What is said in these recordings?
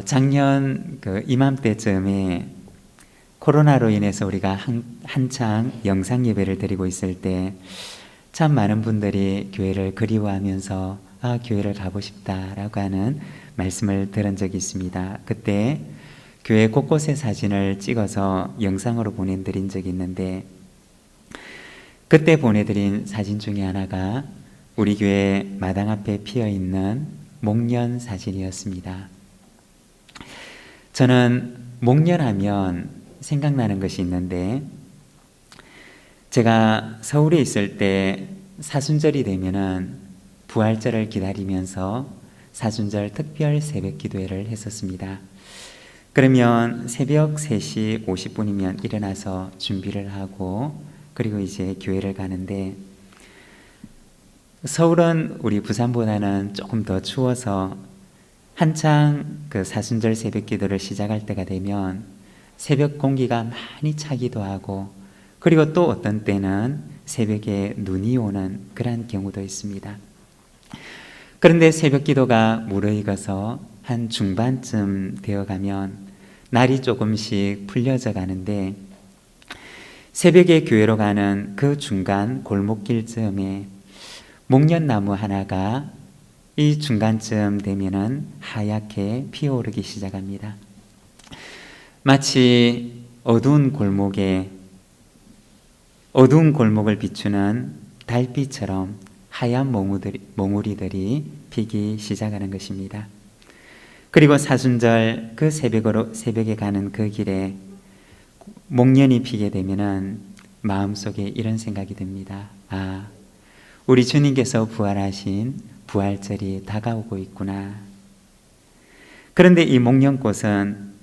작년 이맘때쯤에 코로나로 인해서 우리가 한창 영상 예배를 드리고 있을 때 참 많은 분들이 교회를 그리워하면서 교회를 가고 싶다라고 하는 말씀을 들은 적이 있습니다. 그때 교회 곳곳의 사진을 찍어서 영상으로 보내드린 적이 있는데, 그때 보내드린 사진 중에 하나가 우리 교회 마당 앞에 피어있는 목련 사진이었습니다. 저는 목련하면 생각나는 것이 있는데, 제가 서울에 있을 때 사순절이 되면은 부활절을 기다리면서 사순절 특별 새벽 기도회를 했었습니다. 그러면 새벽 3시 50분이면 일어나서 준비를 하고 그리고 이제 교회를 가는데, 서울은 우리 부산보다는 조금 더 추워서 한창 사순절 새벽 기도를 시작할 때가 되면 새벽 공기가 많이 차기도 하고, 그리고 또 어떤 때는 새벽에 눈이 오는 그런 경우도 있습니다. 그런데 새벽 기도가 무르익어서 한 중반쯤 되어가면 날이 조금씩 풀려져 가는데, 새벽에 교회로 가는 그 중간 골목길쯤에 목련나무 하나가 이 중간쯤 되면은 하얗게 피어오르기 시작합니다. 마치 어두운 골목을 비추는 달빛처럼 하얀 몽우리들이 피기 시작하는 것입니다. 그리고 사순절 그 새벽에 가는 그 길에 목련이 피게 되면은 마음속에 이런 생각이 듭니다. 우리 주님께서 부활하신 부활절이 다가오고 있구나. 그런데 이 목련꽃은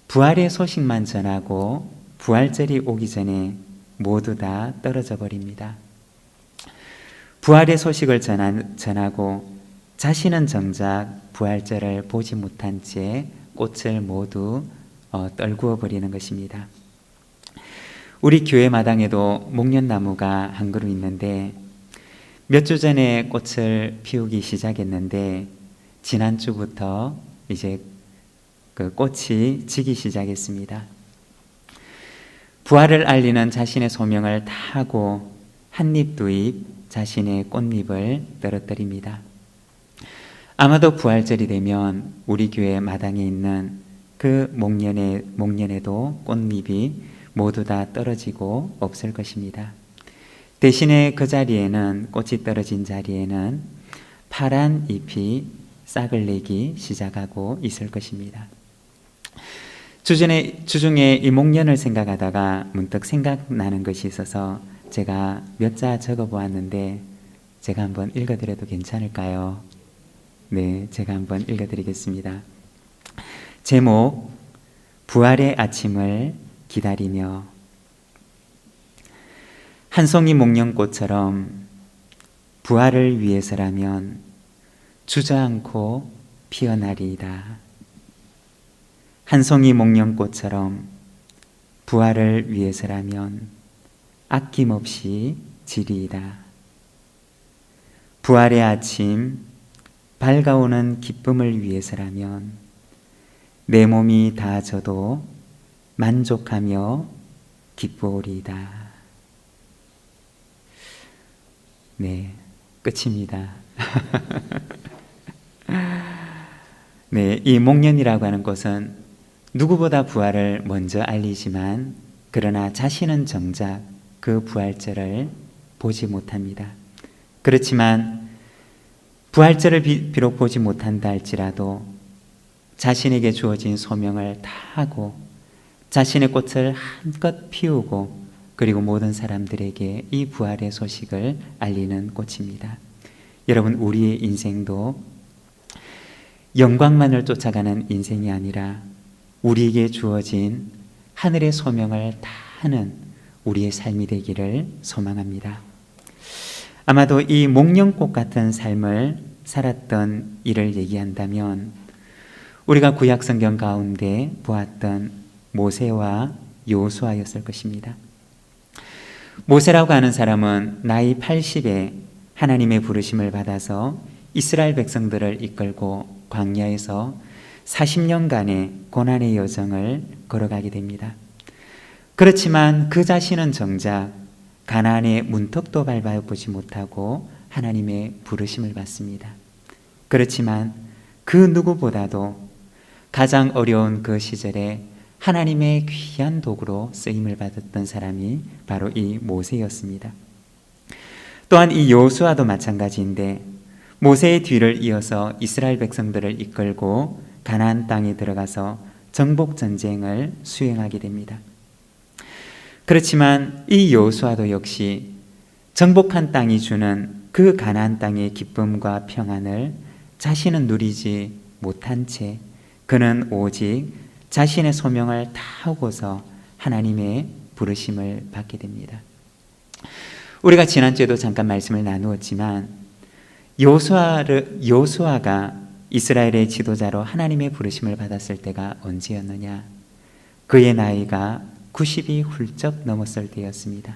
부활의 소식만 전하고 부활절이 오기 전에 모두 다 떨어져 버립니다. 부활의 소식을 전하고 자신은 정작 부활절을 보지 못한 채 꽃을 모두 떨구어 버리는 것입니다. 우리 교회 마당에도 목련나무가 한 그루 있는데, 몇 주 전에 꽃을 피우기 시작했는데 지난주부터 이제 그 꽃이 지기 시작했습니다. 부활을 알리는 자신의 소명을 다하고 한 입 두 입 자신의 꽃잎을 떨어뜨립니다. 아마도 부활절이 되면 우리 교회 마당에 있는 그 목련에도 꽃잎이 모두 다 떨어지고 없을 것입니다. 대신에 그 자리에는, 꽃이 떨어진 자리에는 파란 잎이 싹을 내기 시작하고 있을 것입니다. 주중에 이 목련을 생각하다가 문득 생각나는 것이 있어서 제가 몇 자 적어보았는데, 제가 한번 읽어드려도 괜찮을까요? 네, 제가 한번 읽어드리겠습니다. 제목, 부활의 아침을 기다리며. 한 송이 목련꽃처럼 부활을 위해서라면 주저앉고 피어나리이다. 한 송이 목련꽃처럼 부활을 위해서라면 아낌없이 지리이다. 부활의 아침, 밝아오는 기쁨을 위해서라면 내 몸이 다 져도 만족하며 기쁘오리이다. 네, 끝입니다. 네, 이 목련이라고 하는 것은 누구보다 부활을 먼저 알리지만, 그러나 자신은 정작 그 부활절을 보지 못합니다. 그렇지만 부활절을 비록 보지 못한다 할지라도 자신에게 주어진 소명을 다하고 자신의 꽃을 한껏 피우고, 그리고 모든 사람들에게 이 부활의 소식을 알리는 꽃입니다. 여러분, 우리의 인생도 영광만을 쫓아가는 인생이 아니라 우리에게 주어진 하늘의 소명을 다하는 우리의 삶이 되기를 소망합니다. 아마도 이 목련꽃 같은 삶을 살았던 이를 얘기한다면 우리가 구약 성경 가운데 보았던 모세와 여호수아였을 것입니다. 모세라고 하는 사람은 나이 80에 하나님의 부르심을 받아서 이스라엘 백성들을 이끌고 광야에서 40년간의 고난의 여정을 걸어가게 됩니다. 그렇지만 그 자신은 정작 가나안의 문턱도 밟아보지 못하고 하나님의 부르심을 받습니다. 그렇지만 그 누구보다도 가장 어려운 그 시절에 하나님의 귀한 도구로 쓰임을 받았던 사람이 바로 이 모세였습니다. 또한 이 여호수아도 마찬가지인데 모세의 뒤를 이어서 이스라엘 백성들을 이끌고 가나안 땅에 들어가서 정복 전쟁을 수행하게 됩니다. 그렇지만 이 여호수아도 역시 정복한 땅이 주는 그 가나안 땅의 기쁨과 평안을 자신은 누리지 못한 채 그는 오직 자신의 소명을 다하고서 하나님의 부르심을 받게 됩니다. 우리가 지난주에도 잠깐 말씀을 나누었지만 여호수아가 이스라엘의 지도자로 하나님의 부르심을 받았을 때가 언제였느냐? 그의 나이가 90이 훌쩍 넘었을 때였습니다.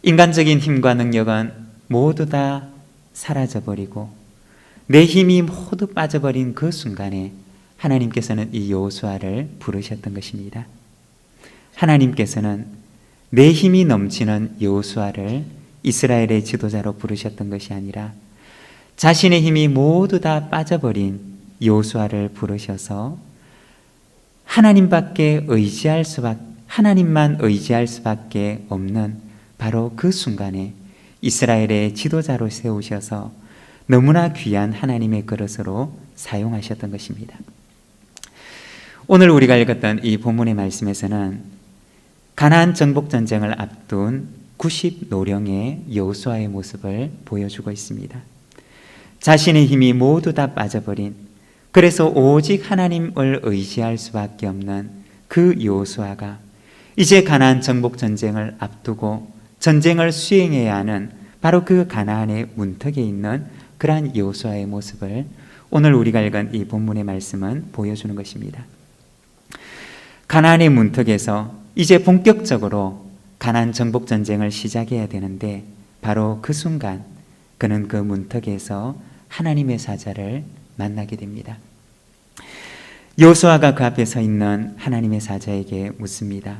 인간적인 힘과 능력은 모두 다 사라져버리고 내 힘이 모두 빠져버린 그 순간에 하나님께서는 이 여호수아를 부르셨던 것입니다. 하나님께서는 내 힘이 넘치는 여호수아를 이스라엘의 지도자로 부르셨던 것이 아니라 자신의 힘이 모두 다 빠져버린 여호수아를 부르셔서 하나님만 의지할 수밖에 없는 바로 그 순간에 이스라엘의 지도자로 세우셔서 너무나 귀한 하나님의 그릇으로 사용하셨던 것입니다. 오늘 우리가 읽었던 이 본문의 말씀에서는 가나안 정복 전쟁을 앞둔 90 노령의 여호수아의 모습을 보여주고 있습니다. 자신의 힘이 모두 다 빠져버린, 그래서 오직 하나님을 의지할 수밖에 없는 그 여호수아가 이제 가나안 정복 전쟁을 앞두고 전쟁을 수행해야 하는 바로 그 가나안의 문턱에 있는 그러한 여호수아의 모습을 오늘 우리가 읽은 이 본문의 말씀은 보여주는 것입니다. 가나안의 문턱에서 이제 본격적으로 가나안 정복 전쟁을 시작해야 되는데 바로 그 순간 그는 그 문턱에서 하나님의 사자를 만나게 됩니다. 여호수아가 그 앞에 서 있는 하나님의 사자에게 묻습니다.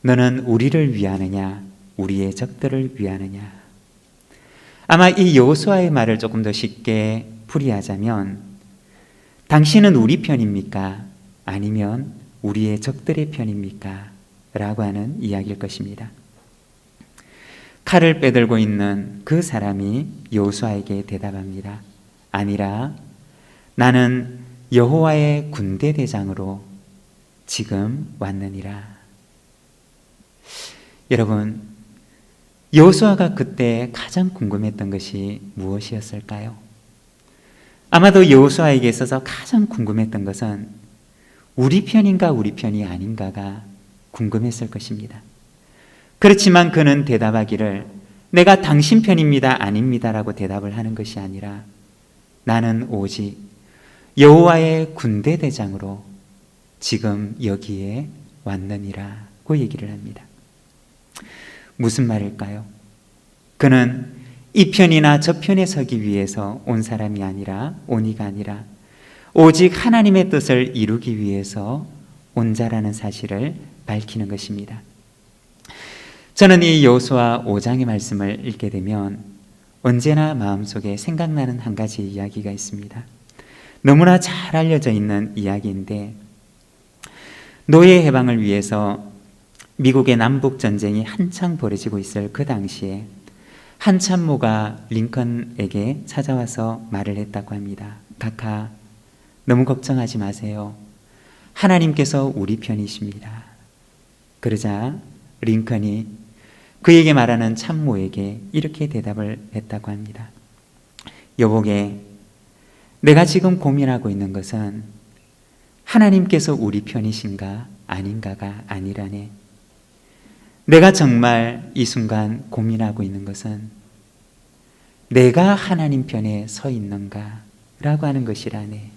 너는 우리를 위하느냐 우리의 적들을 위하느냐? 아마 이 여호수아의 말을 조금 더 쉽게 풀이하자면 당신은 우리 편입니까? 아니면 우리의 적들의 편입니까? 라고 하는 이야기일 것입니다. 칼을 빼들고 있는 그 사람이 여호수아에게 대답합니다. 아니라 나는 여호와의 군대 대장으로 지금 왔느니라. 여러분, 여호수아가 그때 가장 궁금했던 것이 무엇이었을까요? 아마도 여호수아에게 있어서 가장 궁금했던 것은 우리 편인가 우리 편이 아닌가가 궁금했을 것입니다. 그렇지만 그는 대답하기를 내가 당신 편입니다 아닙니다 라고 대답을 하는 것이 아니라 나는 오직 여호와의 군대 대장으로 지금 여기에 왔느니라고 얘기를 합니다. 무슨 말일까요? 그는 이 편이나 저 편에 서기 위해서 온 사람이 아니라 온 이가 아니라 오직 하나님의 뜻을 이루기 위해서 온 자라는 사실을 밝히는 것입니다. 저는 이 여호수아 5장의 말씀을 읽게 되면 언제나 마음속에 생각나는 한 가지 이야기가 있습니다. 너무나 잘 알려져 있는 이야기인데 노예 해방을 위해서 미국의 남북전쟁이 한창 벌어지고 있을 그 당시에 한 참모가 링컨에게 찾아와서 말을 했다고 합니다. 카카, 너무 걱정하지 마세요. 하나님께서 우리 편이십니다. 그러자 링컨이 그에게 말하는 참모에게 이렇게 대답을 했다고 합니다. 여보게, 내가 지금 고민하고 있는 것은 하나님께서 우리 편이신가 아닌가가 아니라네. 내가 정말 이 순간 고민하고 있는 것은 내가 하나님 편에 서 있는가 라고 하는 것이라네.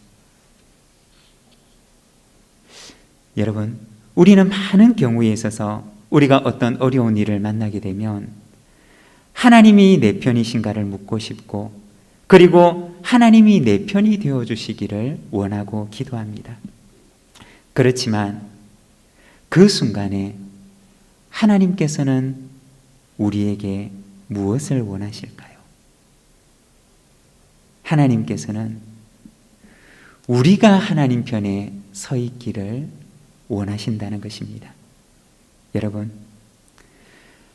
여러분, 우리는 많은 경우에 있어서 우리가 어떤 어려운 일을 만나게 되면 하나님이 내 편이신가를 묻고 싶고 그리고 하나님이 내 편이 되어 주시기를 원하고 기도합니다. 그렇지만 그 순간에 하나님께서는 우리에게 무엇을 원하실까요? 하나님께서는 우리가 하나님 편에 서 있기를 원하신다는 것입니다. 여러분,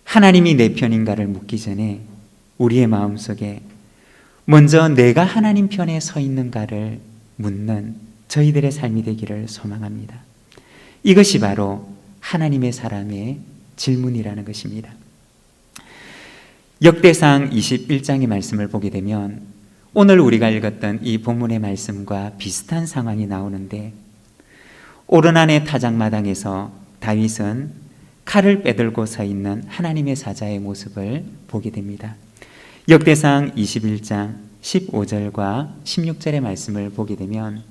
하나님이 내 편인가를 묻기 전에 우리의 마음속에 먼저 내가 하나님 편에 서 있는가를 묻는 저희들의 삶이 되기를 소망합니다. 이것이 바로 하나님의 사람의 질문이라는 것입니다. 역대상 21장의 말씀을 보게 되면 오늘 우리가 읽었던 이 본문의 말씀과 비슷한 상황이 나오는데, 오르난의 타작마당에서 다윗은 칼을 빼들고 서 있는 하나님의 사자의 모습을 보게 됩니다. 역대상 21장 15절과 16절의 말씀을 보게 되면,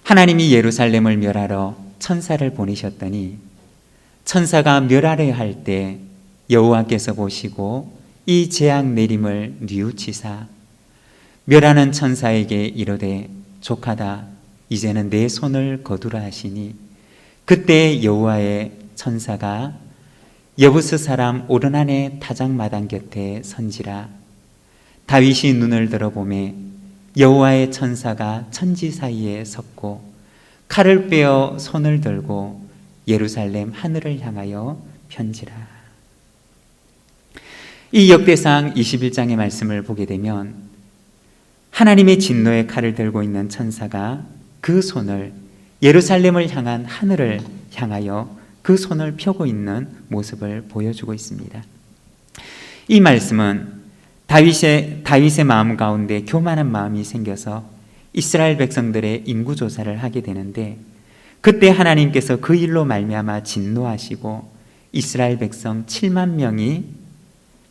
하나님이 예루살렘을 멸하러 천사를 보내셨더니 천사가 멸하려 할 때 여호와께서 보시고 이 재앙 내림을 뉘우치사 멸하는 천사에게 이르되 족하다, 이제는 내 손을 거두라 하시니, 그때 여호와의 천사가 여부스 사람 오르난의 타작마당 곁에 선지라. 다윗이 눈을 들어보매 여호와의 천사가 천지 사이에 섰고 칼을 빼어 손을 들고 예루살렘 하늘을 향하여 편지라. 이 역대상 21장의 말씀을 보게 되면 하나님의 진노의 칼을 들고 있는 천사가 그 손을 예루살렘을 향한 하늘을 향하여 그 손을 펴고 있는 모습을 보여주고 있습니다. 이 말씀은 다윗의 마음 가운데 교만한 마음이 생겨서 이스라엘 백성들의 인구조사를 하게 되는데, 그때 하나님께서 그 일로 말미암아 진노하시고 이스라엘 백성 7만 명이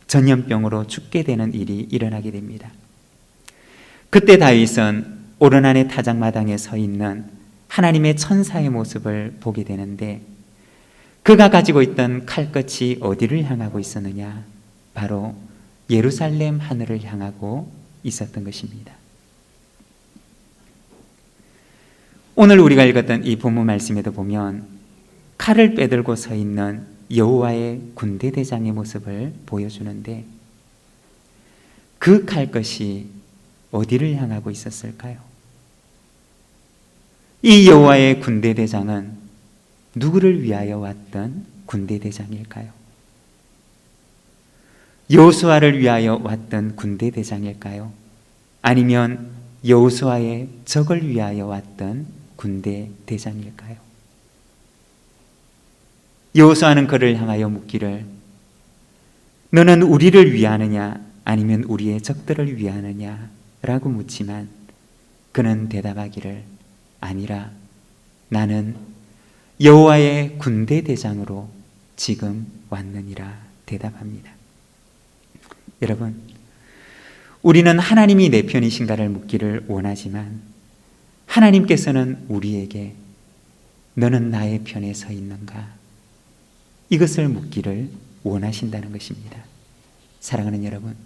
전염병으로 죽게 되는 일이 일어나게 됩니다. 그때 다윗은 오르난의 타작마당에 서 있는 하나님의 천사의 모습을 보게 되는데, 그가 가지고 있던 칼끝이 어디를 향하고 있었느냐? 바로 예루살렘 하늘을 향하고 있었던 것입니다. 오늘 우리가 읽었던 이 본문 말씀에도 보면 칼을 빼들고 서 있는 여호와의 군대 대장의 모습을 보여주는데, 그 칼끝이 어디를 향하고 있었을까요? 이 여호와의 군대 대장은 누구를 위하여 왔던 군대 대장일까요? 여호수아를 위하여 왔던 군대 대장일까요? 아니면 여호수아의 적을 위하여 왔던 군대 대장일까요? 여호수아는 그를 향하여 묻기를, 너는 우리를 위하느냐 아니면 우리의 적들을 위하느냐 라고 묻지만, 그는 대답하기를, 아니라 나는 여호와의 군대 대장으로 지금 왔느니라 대답합니다. 여러분, 우리는 하나님이 내 편이신가를 묻기를 원하지만 하나님께서는 우리에게 너는 나의 편에 서 있는가? 이것을 묻기를 원하신다는 것입니다. 사랑하는 여러분,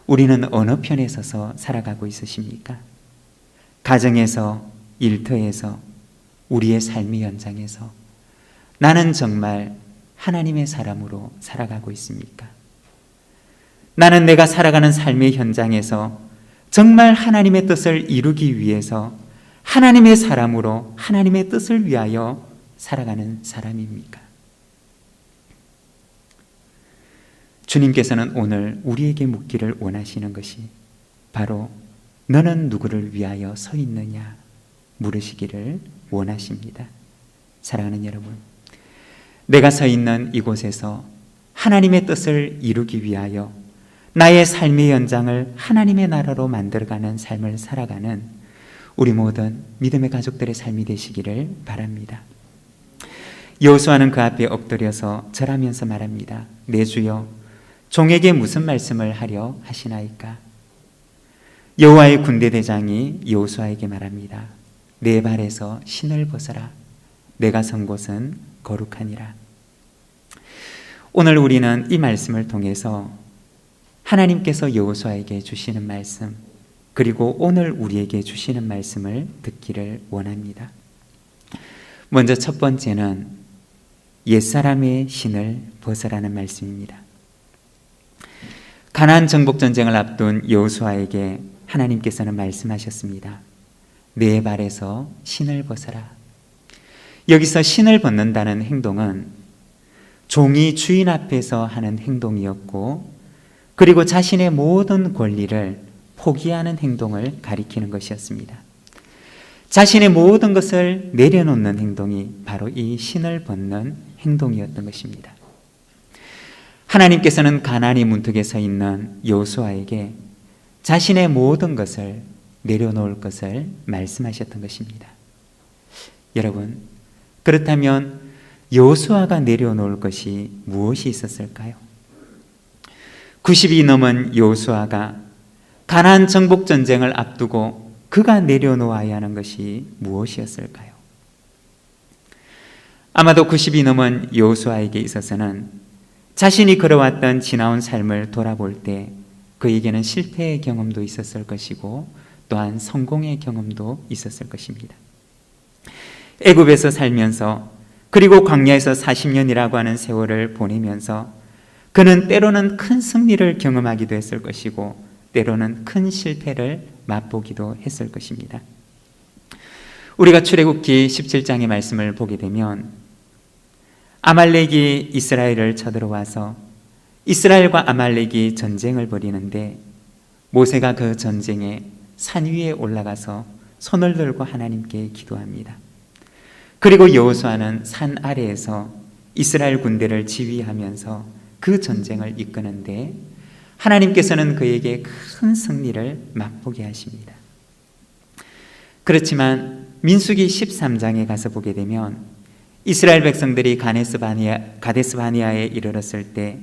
우리는 어느 편에 서서 살아가고 있으십니까? 가정에서, 일터에서, 우리의 삶의 현장에서 나는 정말 하나님의 사람으로 살아가고 있습니까? 나는 내가 살아가는 삶의 현장에서 정말 하나님의 뜻을 이루기 위해서 하나님의 사람으로 하나님의 뜻을 위하여 살아가는 사람입니까? 주님께서는 오늘 우리에게 묻기를 원하시는 것이 바로 너는 누구를 위하여 서 있느냐 물으시기를 원하십니다. 사랑하는 여러분, 내가 서 있는 이곳에서 하나님의 뜻을 이루기 위하여 나의 삶의 현장을 하나님의 나라로 만들어가는 삶을 살아가는 우리 모든 믿음의 가족들의 삶이 되시기를 바랍니다. 여호수아는 그 앞에 엎드려서 절하면서 말합니다. 내 주여, 종에게 무슨 말씀을 하려 하시나이까? 여호와의 군대 대장이 여호수아에게 말합니다. 내 발에서 신을 벗어라. 내가 선 곳은 거룩하니라. 오늘 우리는 이 말씀을 통해서 하나님께서 여호수아에게 주시는 말씀, 그리고 오늘 우리에게 주시는 말씀을 듣기를 원합니다. 먼저 첫 번째는 옛사람의 신을 벗으라는 말씀입니다. 가나안 정복 전쟁을 앞둔 여호수아에게 하나님께서는 말씀하셨습니다. 내 발에서 신을 벗어라. 여기서 신을 벗는다는 행동은 종이 주인 앞에서 하는 행동이었고, 그리고 자신의 모든 권리를 포기하는 행동을 가리키는 것이었습니다. 자신의 모든 것을 내려놓는 행동이 바로 이 신을 벗는 행동이었던 것입니다. 하나님께서는 가나안의 문턱에 서 있는 여호수아에게 자신의 모든 것을 내려놓을 것을 말씀하셨던 것입니다. 여러분, 그렇다면 여호수아가 내려놓을 것이 무엇이 있었을까요? 90이 넘은 여호수아가 가나안 정복 전쟁을 앞두고 그가 내려놓아야 하는 것이 무엇이었을까요? 아마도 90이 넘은 여호수아에게 있어서는 자신이 걸어왔던 지나온 삶을 돌아볼 때 그에게는 실패의 경험도 있었을 것이고 또한 성공의 경험도 있었을 것입니다. 애굽에서 살면서, 그리고 광야에서 40년이라고 하는 세월을 보내면서 그는 때로는 큰 승리를 경험하기도 했을 것이고 때로는 큰 실패를 맛보기도 했을 것입니다. 우리가 출애굽기 17장의 말씀을 보게 되면 아말렉이 이스라엘을 쳐들어와서 이스라엘과 아말렉이 전쟁을 벌이는데 모세가 그 전쟁에 산 위에 올라가서 손을 들고 하나님께 기도합니다. 그리고 여호수아는 산 아래에서 이스라엘 군대를 지휘하면서 그 전쟁을 이끄는데 하나님께서는 그에게 큰 승리를 맛보게 하십니다. 그렇지만 민수기 13장에 가서 보게 되면 이스라엘 백성들이 가데스 바네아에 이르렀을 때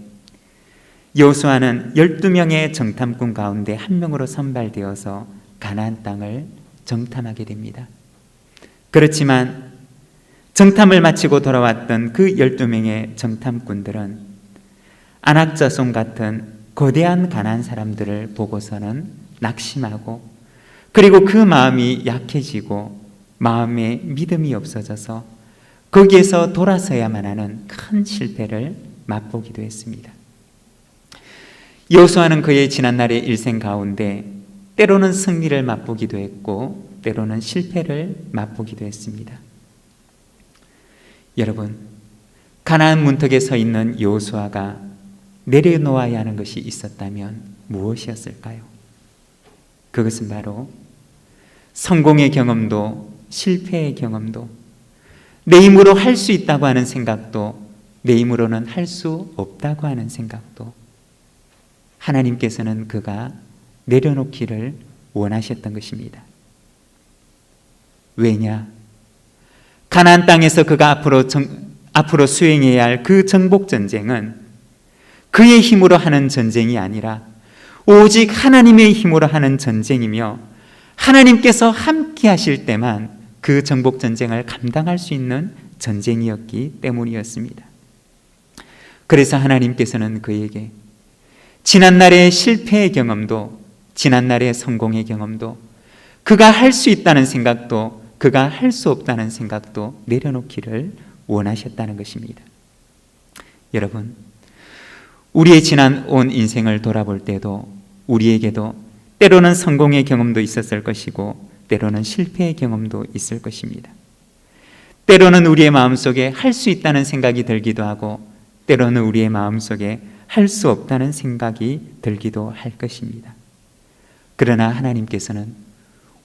여호수아는 12명의 정탐꾼 가운데 한 명으로 선발되어서 가나안 땅을 정탐하게 됩니다. 그렇지만 정탐을 마치고 돌아왔던 그 12명의 정탐꾼들은 안악자손 같은 거대한 가나안 사람들을 보고서는 낙심하고, 그리고 그 마음이 약해지고 마음에 믿음이 없어져서 거기에서 돌아서야만 하는 큰 실패를 맛보기도 했습니다. 여호수아는 그의 지난날의 일생 가운데 때로는 승리를 맛보기도 했고 때로는 실패를 맛보기도 했습니다. 여러분, 가나안 문턱에 서 있는 여호수아가 내려놓아야 하는 것이 있었다면 무엇이었을까요? 그것은 바로 성공의 경험도 실패의 경험도, 내 힘으로 할 수 있다고 하는 생각도 내 힘으로는 할 수 없다고 하는 생각도 하나님께서는 그가 내려놓기를 원하셨던 것입니다. 왜냐? 가나안 땅에서 그가 앞으로 수행해야 할 그 정복 전쟁은 그의 힘으로 하는 전쟁이 아니라 오직 하나님의 힘으로 하는 전쟁이며, 하나님께서 함께 하실 때만 그 정복 전쟁을 감당할 수 있는 전쟁이었기 때문이었습니다. 그래서 하나님께서는 그에게 지난날의 실패의 경험도, 지난날의 성공의 경험도, 그가 할 수 있다는 생각도, 그가 할 수 없다는 생각도 내려놓기를 원하셨다는 것입니다. 여러분, 우리의 지난 온 인생을 돌아볼 때도 우리에게도 때로는 성공의 경험도 있었을 것이고 때로는 실패의 경험도 있을 것입니다. 때로는 우리의 마음속에 할 수 있다는 생각이 들기도 하고 때로는 우리의 마음속에 할 수 없다는 생각이 들기도 할 것입니다. 그러나 하나님께서는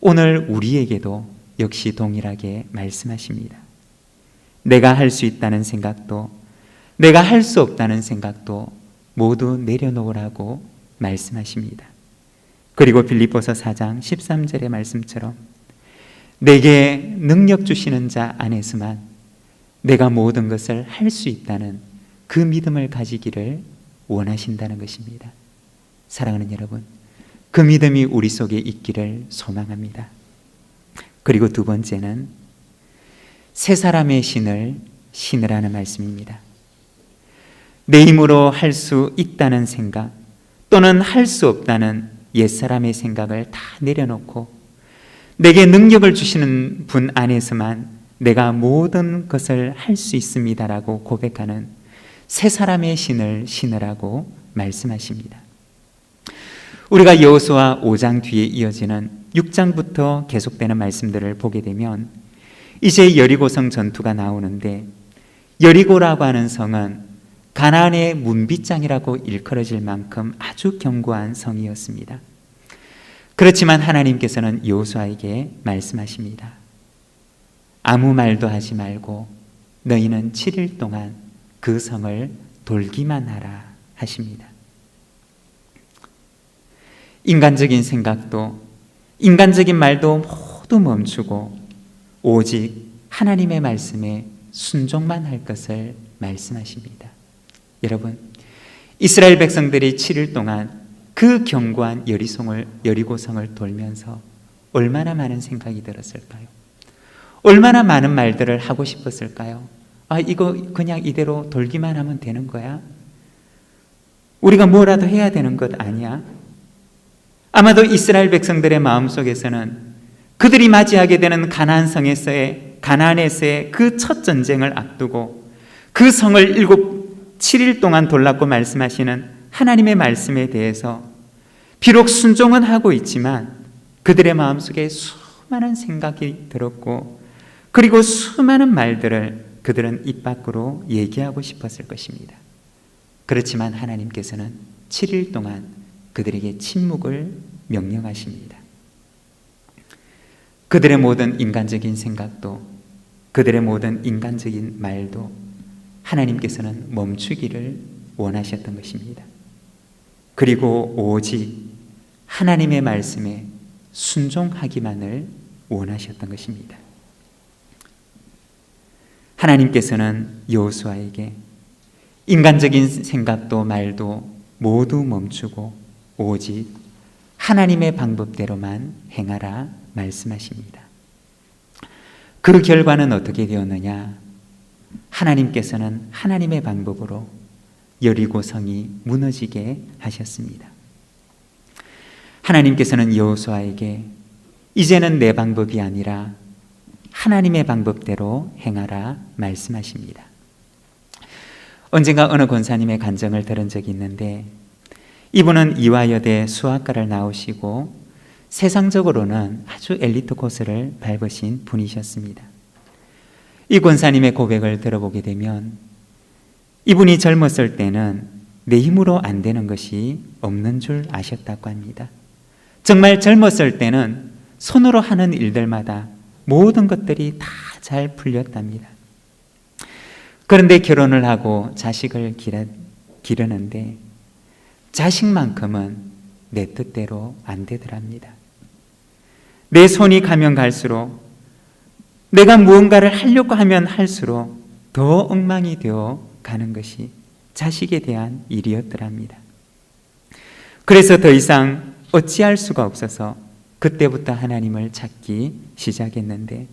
오늘 우리에게도 역시 동일하게 말씀하십니다. 내가 할 수 있다는 생각도 내가 할 수 없다는 생각도 모두 내려놓으라고 말씀하십니다. 그리고 빌립보서 4장 13절의 말씀처럼 내게 능력 주시는 자 안에서만 내가 모든 것을 할 수 있다는 그 믿음을 가지기를 원하신다는 것입니다. 사랑하는 여러분, 그 믿음이 우리 속에 있기를 소망합니다. 그리고 두 번째는 새 사람의 신을 신으라는 말씀입니다. 내 힘으로 할 수 있다는 생각, 또는 할 수 없다는 옛사람의 생각을 다 내려놓고 내게 능력을 주시는 분 안에서만 내가 모든 것을 할 수 있습니다라고 고백하는 새 사람의 신을 신으라고 말씀하십니다. 우리가 여호수아 5장 뒤에 이어지는 6장부터 계속되는 말씀들을 보게 되면 이제 여리고성 전투가 나오는데, 여리고라고 하는 성은 가나안의 문빗장이라고 일컬어질 만큼 아주 견고한 성이었습니다. 그렇지만 하나님께서는 여호수아에게 말씀하십니다. 아무 말도 하지 말고 너희는 7일 동안 그 성을 돌기만 하라 하십니다. 인간적인 생각도 인간적인 말도 모두 멈추고 오직 하나님의 말씀에 순종만 할 것을 말씀하십니다. 여러분, 이스라엘 백성들이 7일 동안 그 견고한 여리고성을 돌면서 얼마나 많은 생각이 들었을까요? 얼마나 많은 말들을 하고 싶었을까요? 이거 그냥 이대로 돌기만 하면 되는 거야? 우리가 뭐라도 해야 되는 것 아니야? 아마도 이스라엘 백성들의 마음속에서는 그들이 맞이하게 되는 가나안에서의 그 첫 전쟁을 앞두고 그 성을 7일 동안 돌랐고 말씀하시는 하나님의 말씀에 대해서 비록 순종은 하고 있지만 그들의 마음속에 수많은 생각이 들었고, 그리고 수많은 말들을 그들은 입 밖으로 얘기하고 싶었을 것입니다. 그렇지만 하나님께서는 7일 동안 그들에게 침묵을 명령하십니다. 그들의 모든 인간적인 생각도, 그들의 모든 인간적인 말도 하나님께서는 멈추기를 원하셨던 것입니다. 그리고 오직 하나님의 말씀에 순종하기만을 원하셨던 것입니다. 하나님께서는 여호수아에게 인간적인 생각도 말도 모두 멈추고 오직 하나님의 방법대로만 행하라 말씀하십니다. 그 결과는 어떻게 되었느냐? 하나님께서는 하나님의 방법으로 여리고성이 무너지게 하셨습니다. 하나님께서는 여호수아에게 이제는 내 방법이 아니라 하나님의 방법대로 행하라 말씀하십니다. 언젠가 어느 권사님의 간증을 들은 적이 있는데, 이분은 이화여대 수학과를 나오시고 세상적으로는 아주 엘리트 코스를 밟으신 분이셨습니다. 이 권사님의 고백을 들어보게 되면 이분이 젊었을 때는 내 힘으로 안 되는 것이 없는 줄 아셨다고 합니다. 정말 젊었을 때는 손으로 하는 일들마다 모든 것들이 다 잘 풀렸답니다. 그런데 결혼을 하고 자식을 기르는데 자식만큼은 내 뜻대로 안 되더랍니다. 내 손이 가면 갈수록, 내가 무언가를 하려고 하면 할수록 더 엉망이 되어 가는 것이 자식에 대한 일이었더랍니다. 그래서 더 이상 어찌할 수가 없어서 그때부터 하나님을 찾기 시작했는데,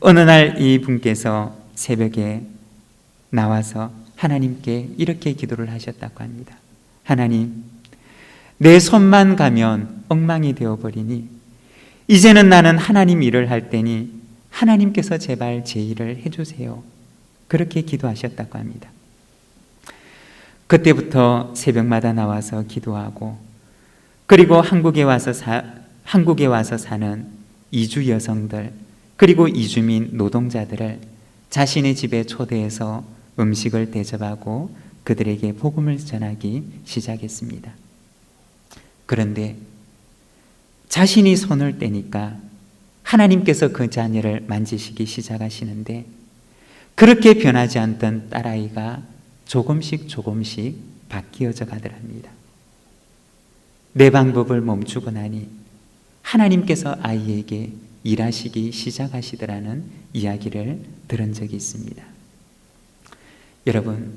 어느 날 이 분께서 새벽에 나와서 하나님께 이렇게 기도를 하셨다고 합니다. 하나님, 내 손만 가면 엉망이 되어버리니 이제는 나는 하나님 일을 할 테니 하나님께서 제발 제 일을 해주세요. 그렇게 기도하셨다고 합니다. 그때부터 새벽마다 나와서 기도하고, 그리고 한국에 와서 사는 이주 여성들, 그리고 이주민 노동자들을 자신의 집에 초대해서 음식을 대접하고 그들에게 복음을 전하기 시작했습니다. 그런데 자신이 손을 떼니까 하나님께서 그 자녀를 만지시기 시작하시는데, 그렇게 변하지 않던 딸아이가 조금씩 바뀌어져 가더랍니다. 내 방법을 멈추고 나니 하나님께서 아이에게 일하시기 시작하시더라는 이야기를 들은 적이 있습니다. 여러분,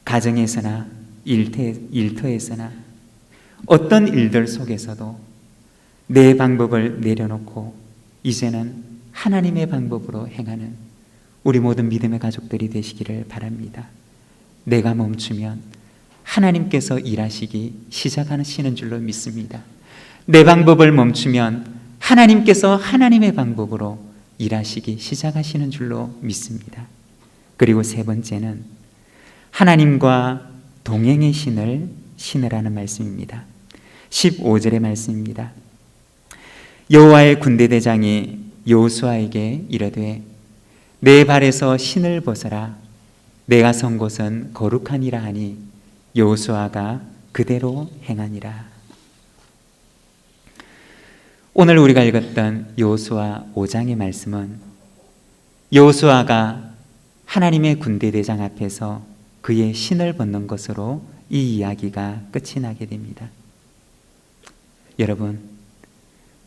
가정에서나 일터에서나 어떤 일들 속에서도 내 방법을 내려놓고 이제는 하나님의 방법으로 행하는 우리 모든 믿음의 가족들이 되시기를 바랍니다. 내가 멈추면 하나님께서 일하시기 시작하시는 줄로 믿습니다. 내 방법을 멈추면 하나님께서 하나님의 방법으로 일하시기 시작하시는 줄로 믿습니다. 그리고 세 번째는 하나님과 동행의 신을 신으라는 말씀입니다. 15절의 말씀입니다. 여호와의 군대 대장이 여호수아에게 이르되 내 발에서 신을 벗어라. 내가 선 곳은 거룩하니라 하니 여호수아가 그대로 행하니라. 오늘 우리가 읽었던 여호수아 5장의 말씀은 여호수아가 하나님의 군대 대장 앞에서 그의 신을 벗는 것으로 이 이야기가 끝이 나게 됩니다. 여러분,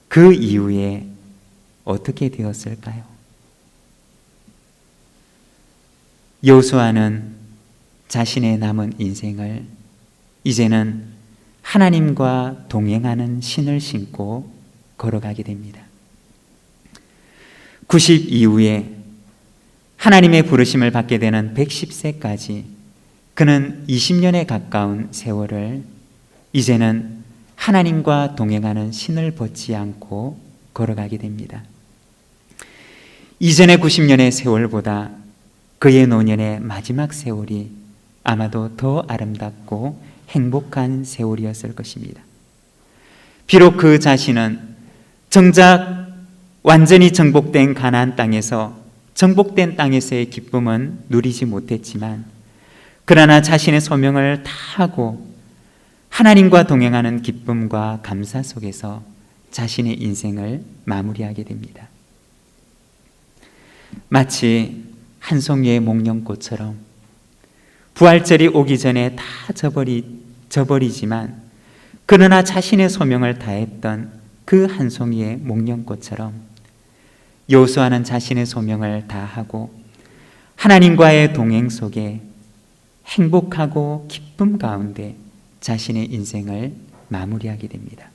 그 이후에 어떻게 되었을까요? 여호수아는 자신의 남은 인생을 이제는 하나님과 동행하는 신을 신고 걸어가게 됩니다. 90 이후에 하나님의 부르심을 받게 되는 110세까지 그는 20년에 가까운 세월을 이제는 하나님과 동행하는 신을 벗지 않고 걸어가게 됩니다. 이전의 90년의 세월보다 그의 노년의 마지막 세월이 아마도 더 아름답고 행복한 세월이었을 것입니다. 비록 그 자신은 정작 완전히 정복된 가나안 땅에서 정복된 땅에서의 기쁨은 누리지 못했지만 그러나 자신의 소명을 다하고 하나님과 동행하는 기쁨과 감사 속에서 자신의 인생을 마무리하게 됩니다. 마치 한 송이의 목련꽃처럼 부활절이 오기 전에 다 져버리지만 그러나 자신의 소명을 다했던 그 한 송이의 목련꽃처럼 여호수아는 자신의 소명을 다하고 하나님과의 동행 속에 행복하고 기쁨 가운데 자신의 인생을 마무리하게 됩니다.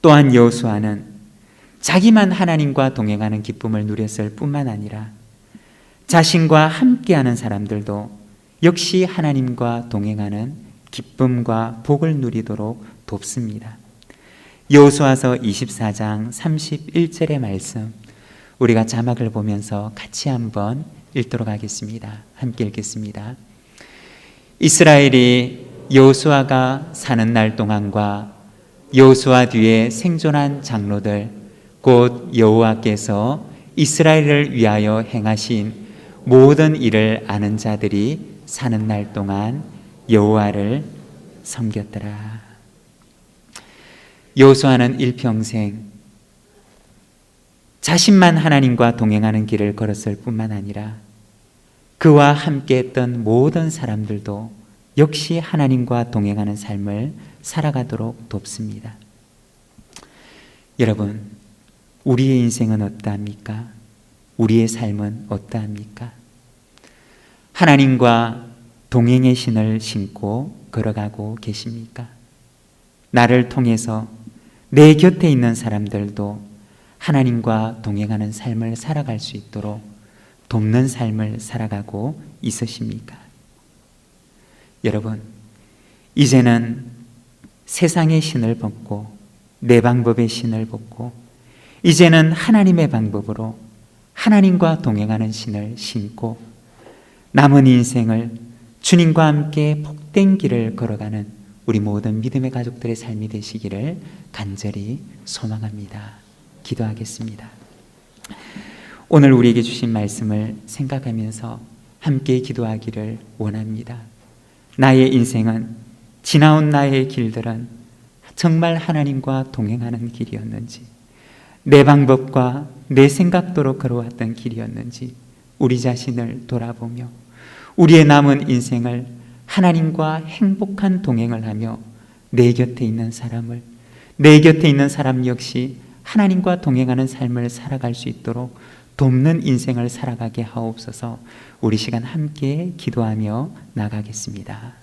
또한 여호수아는 자기만 하나님과 동행하는 기쁨을 누렸을 뿐만 아니라 자신과 함께하는 사람들도 역시 하나님과 동행하는 기쁨과 복을 누리도록 돕습니다. 여호수아서 24장 31절의 말씀, 우리가 자막을 보면서 같이 한번 읽도록 하겠습니다. 함께 읽겠습니다. 이스라엘이 여호수아가 사는 날 동안과 여호수아 뒤에 생존한 장로들 곧 여호와께서 이스라엘을 위하여 행하신 모든 일을 아는 자들이 사는 날 동안 여호와를 섬겼더라. 여호수아는 일평생 자신만 하나님과 동행하는 길을 걸었을 뿐만 아니라 그와 함께했던 모든 사람들도 역시 하나님과 동행하는 삶을 살아가도록 돕습니다. 여러분, 우리의 인생은 어떠합니까? 우리의 삶은 어떠합니까? 하나님과 동행의 신을 신고 걸어가고 계십니까? 나를 통해서 내 곁에 있는 사람들도 하나님과 동행하는 삶을 살아갈 수 있도록 돕는 삶을 살아가고 있으십니까? 여러분, 이제는 세상의 신을 벗고 내 방법의 신을 벗고 이제는 하나님의 방법으로 하나님과 동행하는 신을 신고 남은 인생을 주님과 함께 복된 길을 걸어가는 우리 모든 믿음의 가족들의 삶이 되시기를 간절히 소망합니다. 기도하겠습니다. 오늘 우리에게 주신 말씀을 생각하면서 함께 기도하기를 원합니다. 나의 인생은, 지나온 나의 길들은 정말 하나님과 동행하는 길이었는지, 내 방법과 내 생각대로 걸어왔던 길이었는지 우리 자신을 돌아보며 우리의 남은 인생을 하나님과 행복한 동행을 하며 내 곁에 있는 사람을, 내 곁에 있는 사람 역시 하나님과 동행하는 삶을 살아갈 수 있도록 돕는 인생을 살아가게 하옵소서. 우리 시간 함께 기도하며 나가겠습니다.